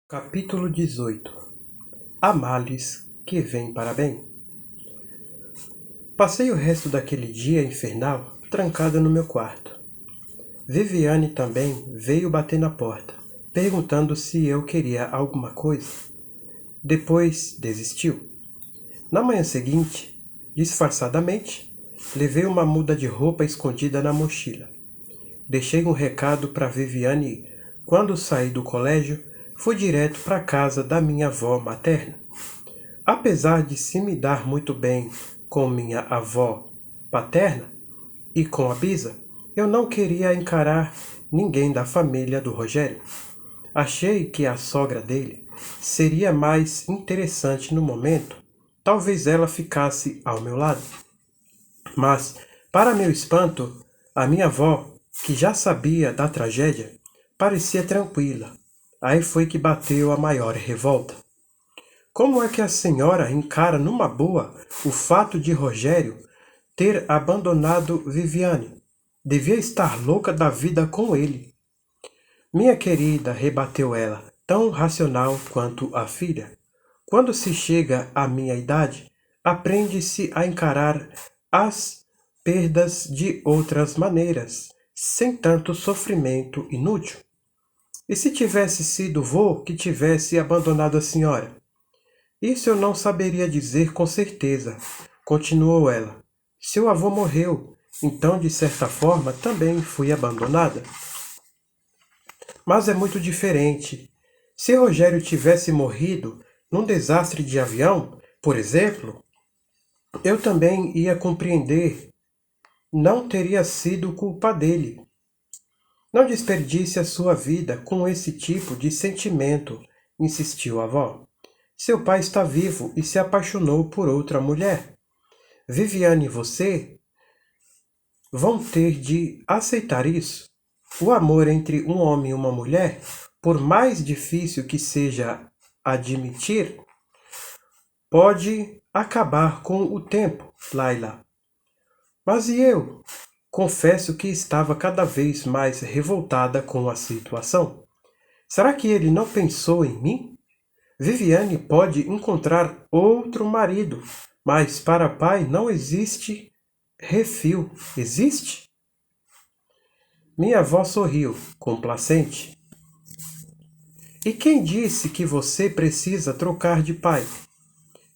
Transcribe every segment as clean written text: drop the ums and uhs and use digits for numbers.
Capítulo 18. Há males que vêm para bem. Passei o resto daquele dia infernal trancada no meu quarto. Viviane também veio bater na porta, perguntando se eu queria alguma coisa. Depois desistiu. Na manhã seguinte, disfarçadamente, levei uma muda de roupa escondida na mochila. Deixei um recado para Viviane e, quando saí do colégio, fui direto para a casa da minha avó materna. Apesar de se me dar muito bem com minha avó paterna e com a Bisa, eu não queria encarar ninguém da família do Rogério. Achei que a sogra dele seria mais interessante no momento. Talvez ela ficasse ao meu lado. Mas, para meu espanto, a minha avó, que já sabia da tragédia, parecia tranquila. Aí foi que bateu a maior revolta. Como é que a senhora encara numa boa o fato de Rogério ter abandonado Viviane? Devia estar louca da vida com ele. Minha querida, rebateu ela, tão racional quanto a filha. Quando se chega à minha idade, aprende-se a encarar as perdas de outras maneiras, sem tanto sofrimento inútil. E se tivesse sido vô que tivesse abandonado a senhora? Isso eu não saberia dizer com certeza, continuou ela. Seu avô morreu, então de certa forma também fui abandonada. Mas é muito diferente. Se Rogério tivesse morrido num desastre de avião, por exemplo, eu também ia compreender. Não teria sido culpa dele. Não desperdice a sua vida com esse tipo de sentimento, insistiu a avó. Seu pai está vivo e se apaixonou por outra mulher. Viviane e você vão ter de aceitar isso. O amor entre um homem e uma mulher, por mais difícil que seja admitir, pode acabar com o tempo, Laila. Mas e eu? Confesso que estava cada vez mais revoltada com a situação. Será que ele não pensou em mim? Viviane pode encontrar outro marido, mas para pai não existe refil. Existe? Minha avó sorriu, complacente. E quem disse que você precisa trocar de pai?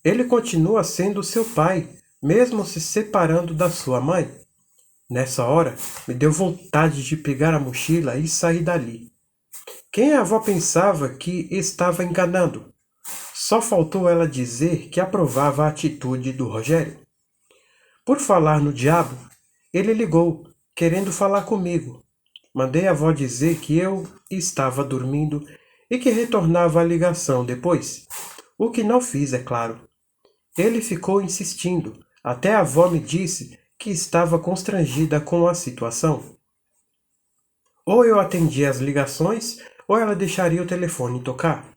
Ele continua sendo seu pai, mesmo se separando da sua mãe. Nessa hora, me deu vontade de pegar a mochila e sair dali. Quem a avó pensava que estava enganando? Só faltou ela dizer que aprovava a atitude do Rogério. Por falar no diabo, ele ligou, querendo falar comigo. Mandei a avó dizer que eu estava dormindo e que retornava a ligação depois. O que não fiz, é claro. Ele ficou insistindo, até a avó me disse que estava constrangida com a situação. Ou eu atendia as ligações, ou ela deixaria o telefone tocar.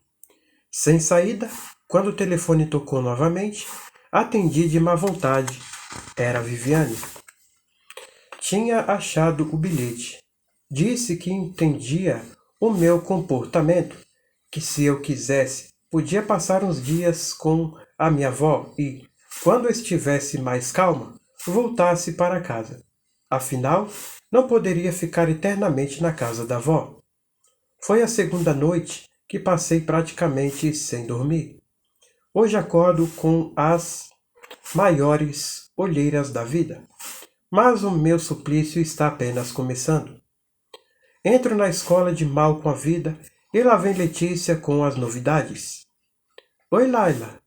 Sem saída, quando o telefone tocou novamente, atendi de má vontade. Era Viviane. Tinha achado o bilhete. Disse que entendia o meu comportamento, que se eu quisesse, podia passar uns dias com a minha avó e, quando estivesse mais calma, voltasse para casa. Afinal, não poderia ficar eternamente na casa da avó. Foi a segunda noite que passei praticamente sem dormir. Hoje acordo com as maiores olheiras da vida. Mas o meu suplício está apenas começando. Entro na escola de mal com a vida e lá vem Letícia com as novidades. Oi, Laila.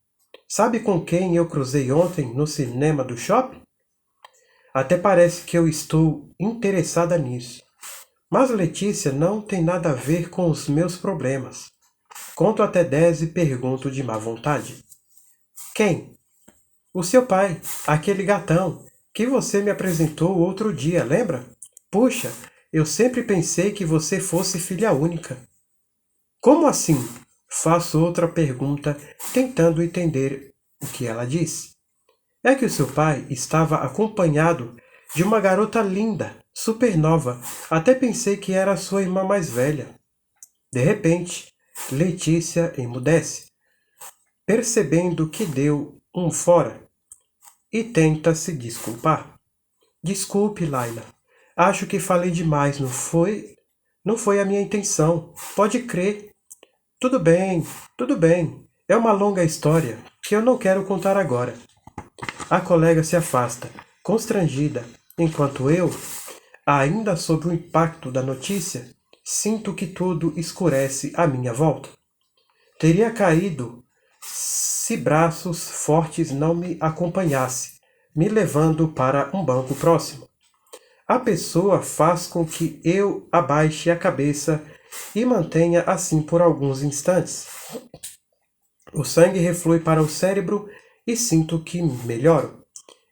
Sabe com quem eu cruzei ontem no cinema do shopping? Até parece que eu estou interessada nisso. Mas Letícia não tem nada a ver com os meus problemas. Conto até 10 e pergunto de má vontade. Quem? O seu pai, aquele gatão, que você me apresentou outro dia, lembra? Puxa, eu sempre pensei que você fosse filha única. Como assim? Faço outra pergunta, tentando entender o que ela disse. É que o seu pai estava acompanhado de uma garota linda, super nova. Até pensei que era a sua irmã mais velha. De repente, Letícia emudece, percebendo que deu um fora, e tenta se desculpar. Desculpe, Laila. Acho que falei demais, não foi? Não foi a minha intenção. Pode crer. Tudo bem, tudo bem. É uma longa história que eu não quero contar agora. A colega se afasta, constrangida, enquanto eu, ainda sob o impacto da notícia, sinto que tudo escurece à minha volta. Teria caído se braços fortes não me acompanhassem, me levando para um banco próximo. A pessoa faz com que eu abaixe a cabeça e mantenha assim por alguns instantes. O sangue reflui para o cérebro e sinto que melhoro.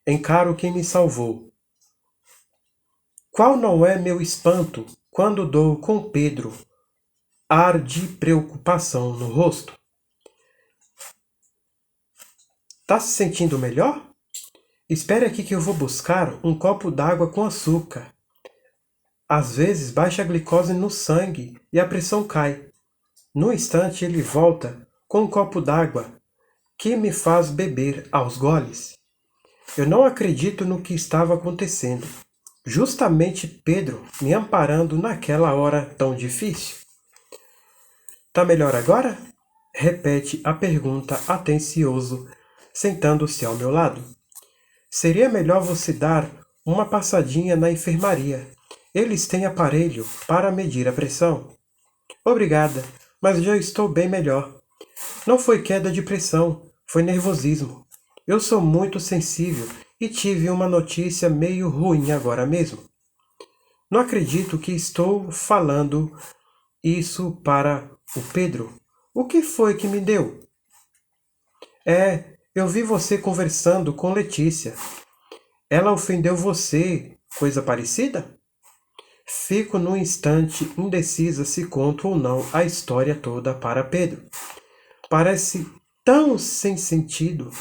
Encaro quem me salvou. Qual não é meu espanto quando dou com Pedro, ar de preocupação no rosto? Tá se sentindo melhor? Espere aqui que eu vou buscar um copo d'água com açúcar. Às vezes baixa a glicose no sangue e a pressão cai. No instante ele volta com um copo d'água que me faz beber aos goles. Eu não acredito no que estava acontecendo. Justamente Pedro me amparando naquela hora tão difícil. Tá melhor agora? Repete a pergunta atencioso, sentando-se ao meu lado. Seria melhor você dar uma passadinha na enfermaria. Eles têm aparelho para medir a pressão. Obrigada, mas já estou bem melhor. Não foi queda de pressão, foi nervosismo. Eu sou muito sensível e tive uma notícia meio ruim agora mesmo. Não acredito que estou falando isso para o Pedro. O que foi que me deu? Eu vi você conversando com Letícia. Ela ofendeu você, coisa parecida? Fico num instante indecisa se conto ou não a história toda para Pedro. Parece tão sem sentido,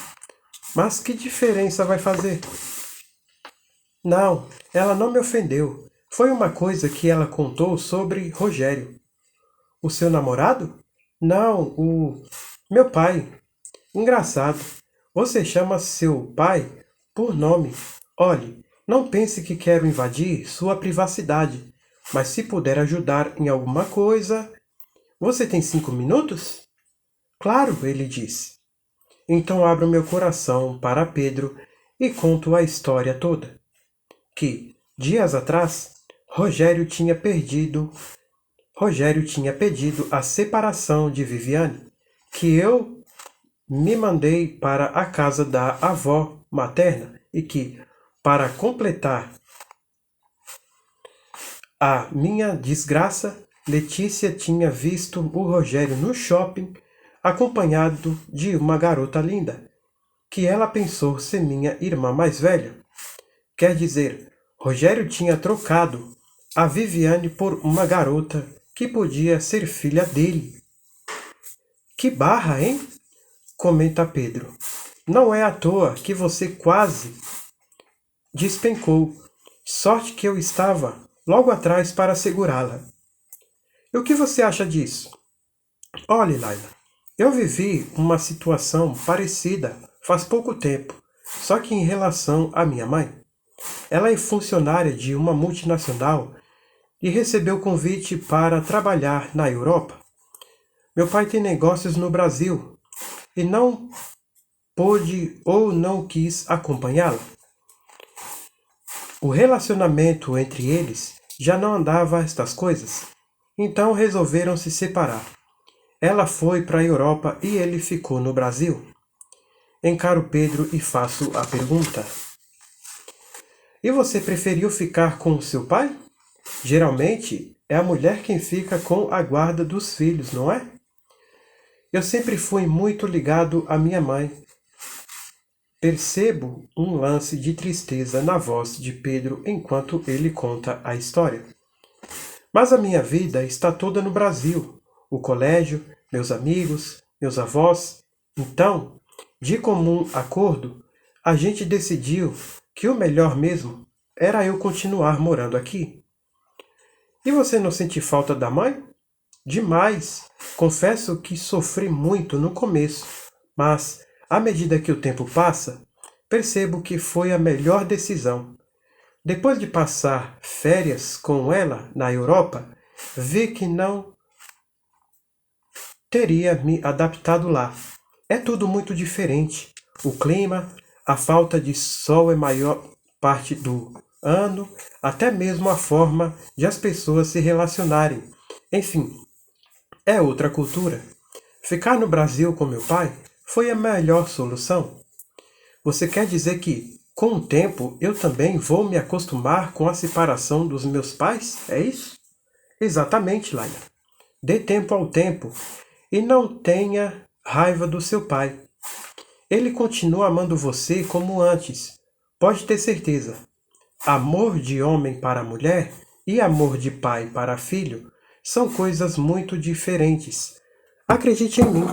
mas que diferença vai fazer? Não, ela não me ofendeu. Foi uma coisa que ela contou sobre Rogério. O seu namorado? Não, o meu pai. Engraçado. Você chama seu pai por nome. Olhe, não pense que quero invadir sua privacidade, mas se puder ajudar em alguma coisa. Você tem 5 minutos? Claro, ele disse. Então abro meu coração para Pedro e conto a história toda. Que, dias atrás, Rogério tinha pedido a separação de Viviane, que eu me mandei para a casa da avó materna e que, para completar a minha desgraça, Letícia tinha visto o Rogério no shopping acompanhado de uma garota linda, que ela pensou ser minha irmã mais velha. Quer dizer, Rogério tinha trocado a Viviane por uma garota que podia ser filha dele. Que barra, hein? Comenta Pedro. Não é à toa que você quase despencou. Sorte que eu estava logo atrás para segurá-la. E o que você acha disso? Olhe, Laila, eu vivi uma situação parecida faz pouco tempo, só que em relação à minha mãe. Ela é funcionária de uma multinacional e recebeu convite para trabalhar na Europa. Meu pai tem negócios no Brasil e não pôde ou não quis acompanhá-la. O relacionamento entre eles já não andava estas coisas, então resolveram se separar. Ela foi para a Europa e ele ficou no Brasil. Encaro Pedro e faço a pergunta. E você preferiu ficar com o seu pai? Geralmente é a mulher quem fica com a guarda dos filhos, não é? Eu sempre fui muito ligado à minha mãe. Percebo um lance de tristeza na voz de Pedro enquanto ele conta a história. Mas a minha vida está toda no Brasil. O colégio, meus amigos, meus avós. Então, de comum acordo, a gente decidiu que o melhor mesmo era eu continuar morando aqui. E você não sente falta da mãe? Demais. Confesso que sofri muito no começo, mas, à medida que o tempo passa, percebo que foi a melhor decisão. Depois de passar férias com ela na Europa, vi que não teria me adaptado lá. É tudo muito diferente. O clima, a falta de sol é maior parte do ano, até mesmo a forma de as pessoas se relacionarem. Enfim, é outra cultura. Ficar no Brasil com meu pai foi a melhor solução. Você quer dizer que, com o tempo, eu também vou me acostumar com a separação dos meus pais? É isso? Exatamente, Laila. Dê tempo ao tempo e não tenha raiva do seu pai. Ele continua amando você como antes. Pode ter certeza. Amor de homem para mulher e amor de pai para filho são coisas muito diferentes. Acredite em mim.